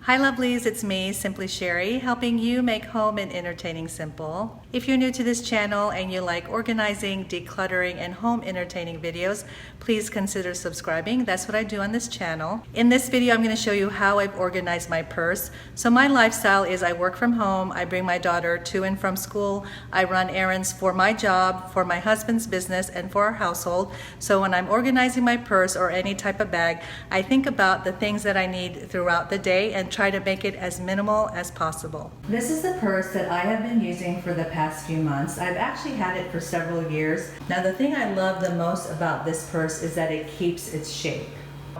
Hi lovelies, it's me, Simply Sherry, helping you make home and entertaining simple. If you're new to this channel and you like organizing, decluttering, and home entertaining videos, please consider subscribing. That's what I do on this channel. In this video, I'm going to show you how I've organized my purse. So my lifestyle is I work from home, I bring my daughter to and from school, I run errands for my job, for my husband's business, and for our household. So when I'm organizing my purse or any type of bag, I think about the things that I need throughout the day and try to make it as minimal as possible. This is the purse that I have been using for the past few months. I've actually had it for several years. Now the thing I love the most about this purse is that it keeps its shape.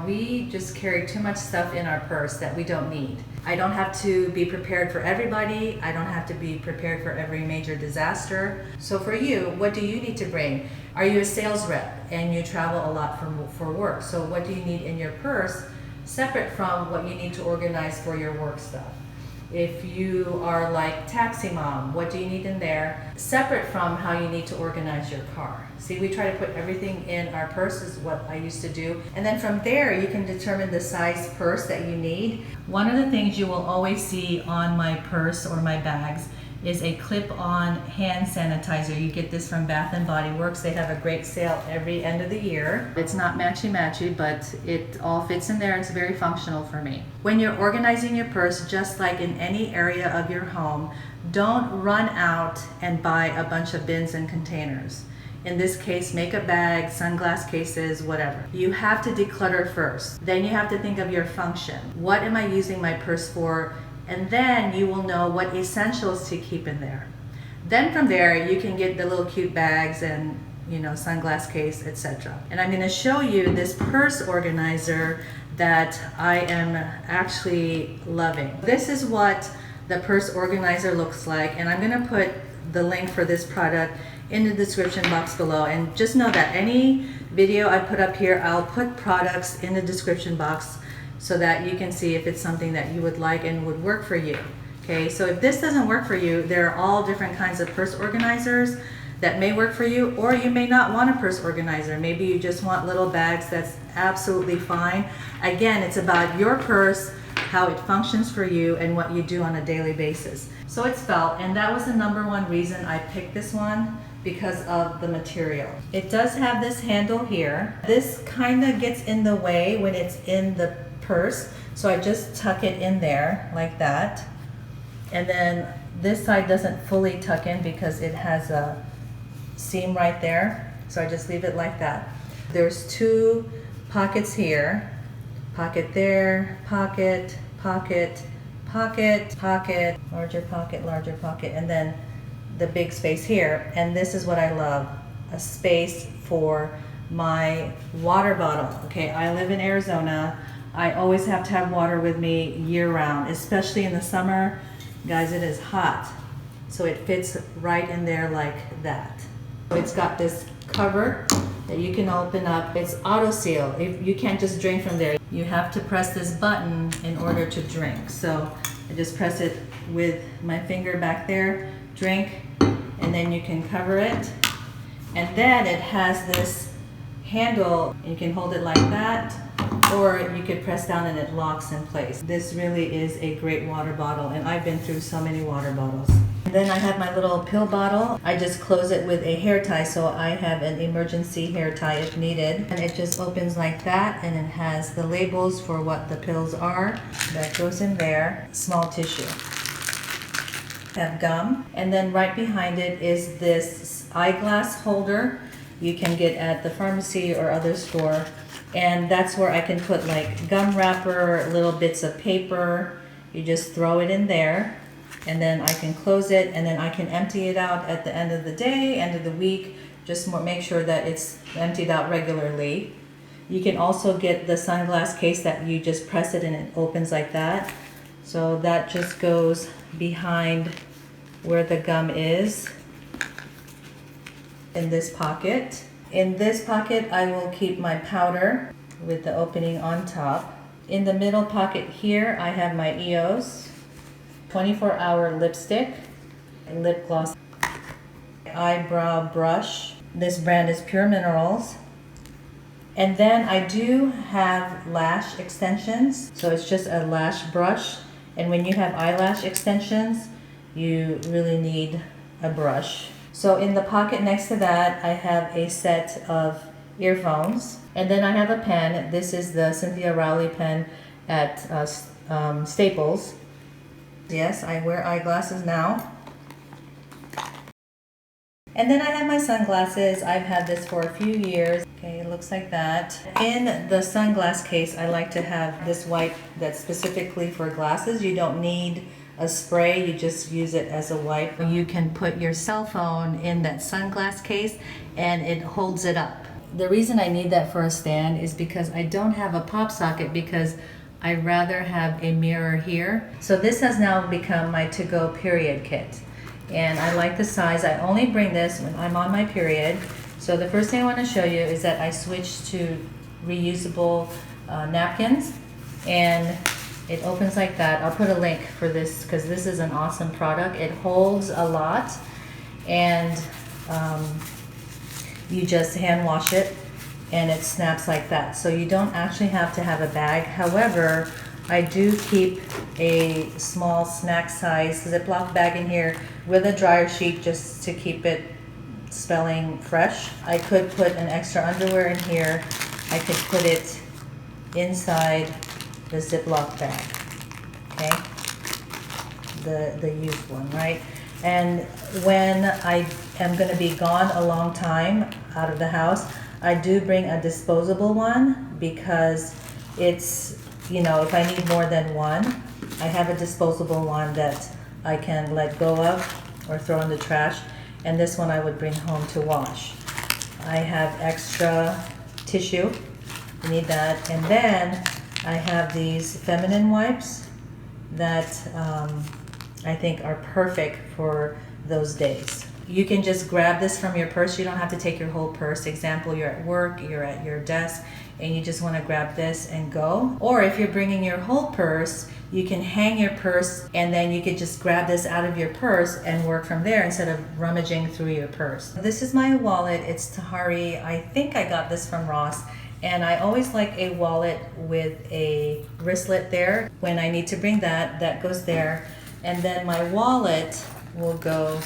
We just carry too much stuff in our purse that we don't need. I don't have to be prepared for everybody. I don't have to be prepared for every major disaster. So for you, what do you need to bring? Are you a sales rep and you travel a lot for work? So what do you need in your purse separate from what you need to organize for your work stuff? If you are like taxi mom, what do you need in there separate from how you need to organize your car? See, we try to put everything in our purse is what I used to do. And then from there, you can determine the size purse that you need. One of the things you will always see on my purse or my bags is a clip-on hand sanitizer. You get this from Bath & Body Works. They have a great sale every end of the year. It's not matchy-matchy, but it all fits in there. It's very functional for me. When you're organizing your purse, just like in any area of your home, don't run out and buy a bunch of bins and containers. In this case, makeup bags, sunglass cases, whatever. You have to declutter first. Then you have to think of your function. What am I using my purse for? And then you will know what essentials to keep in there. Then from there, you can get the little cute bags and sunglass case, etc. And I'm going to show you this purse organizer that I am actually loving. This is what the purse organizer looks like, and I'm going to put the link for this product in the description box below. And just know that any video I put up here, I'll put products in the description box so that you can see if it's something that you would like and would work for you. Okay, so if this doesn't work for you, there are all different kinds of purse organizers that may work for you, or you may not want a purse organizer. Maybe you just want little bags. That's absolutely fine. Again, it's about your purse, how it functions for you, and what you do on a daily basis. So it's felt, and that was the #1 reason I picked this one, because of the material. It does have this handle here. This kind of gets in the way when it's in the purse, so I just tuck it in there like that. And then this side doesn't fully tuck in because it has a seam right there, so I just leave it like that. There's 2 pockets here, pocket there, pocket, pocket, pocket, pocket, larger pocket, and then the big space here. And this is what I love, a space for my water bottle. Okay, I live in Arizona. I always have to have water with me year round, especially in the summer. Guys, it is hot. So it fits right in there like that. It's got this cover that you can open up. It's auto seal. If you can't just drink from there, you have to press this button in order to drink. So I just press it with my finger back there, drink, and then you can cover it. And then it has this handle. You can hold it like that, or you could press down and it locks in place. This really is a great water bottle, and I've been through so many water bottles. And then I have my little pill bottle. I just close it with a hair tie, so I have an emergency hair tie if needed. And it just opens like that, and it has the labels for what the pills are. That goes in there. Small tissue. Have gum, and then right behind it is this eyeglass holder you can get at the pharmacy or other store. And that's where I can put like gum wrapper, little bits of paper. You just throw it in there, and then I can close it, and then I can empty it out at the end of the day, end of the week. Just make sure that it's emptied out regularly. You can also get the sunglass case that you just press it and it opens like that. So that just goes behind where the gum is in this pocket. In this pocket, I will keep my powder with the opening on top. In the middle pocket here, I have my EOS 24-hour lipstick, lip gloss, eyebrow brush. This brand is Pure Minerals. And then I do have lash extensions. So it's just a lash brush And when you have eyelash extensions, you really need a brush. So in the pocket next to that, I have a set of earphones. And then I have a pen. This is the Cynthia Rowley pen at Staples. Yes, I wear eyeglasses now. And then I have my sunglasses. I've had this for a few years. Okay, it looks like that. In the sunglass case, I like to have this wipe that's specifically for glasses. You don't need a spray, you just use it as a wipe. You can put your cell phone in that sunglass case and it holds it up. The reason I need that for a stand is because I don't have a pop socket because I'd rather have a mirror here. So this has now become my to-go period kit. And I like the size. I only bring this when I'm on my period. So the first thing I want to show you is that I switched to reusable napkins, and it opens like that. I'll put a link for this because this is an awesome product. It holds a lot, and you just hand wash it and it snaps like that. So you don't actually have to have a bag. However, I do keep a small snack size Ziploc bag in here with a dryer sheet just to keep it smelling fresh. I could put an extra underwear in here. I could put it inside the Ziploc bag, okay? The used one, right? And when I am gonna be gone a long time out of the house, I do bring a disposable one because it's, you know, if I need more than one, I have a disposable one that I can let go of or throw in the trash, and this one I would bring home to wash. I have extra tissue, you need that, and then I have these feminine wipes that I think are perfect for those days. You can just grab this from your purse. You don't have to take your whole purse. Example, you're at work, you're at your desk, and you just want to grab this and go. Or if you're bringing your whole purse, you can hang your purse and then you could just grab this out of your purse and work from there instead of rummaging through your purse. This is my wallet. It's Tahari. I think I got this from Ross. And I always like a wallet with a wristlet there. When I need to bring that, that goes there. And then my wallet will go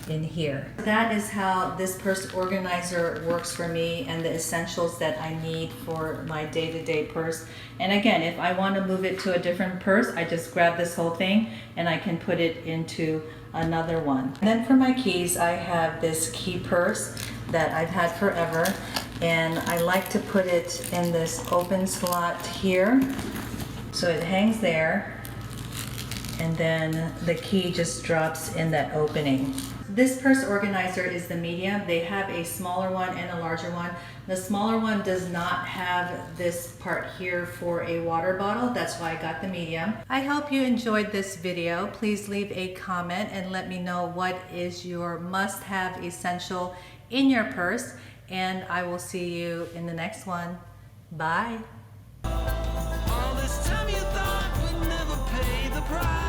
in here. That is how this purse organizer works for me and the essentials that I need for my day-to-day purse. And again, if I want to move it to a different purse, I just grab this whole thing and I can put it into another one. And then for my keys, I have this key purse that I've had forever, and I like to put it in this open slot here. So it hangs there, and then the key just drops in that opening. This purse organizer is the medium. They have a smaller one and a larger one. The smaller one does not have this part here for a water bottle. That's why I got the medium. I hope you enjoyed this video. Please leave a comment and let me know what is your must-have essential in your purse. And I will see you in the next one. Bye. All this time you thought we'd never pay the price.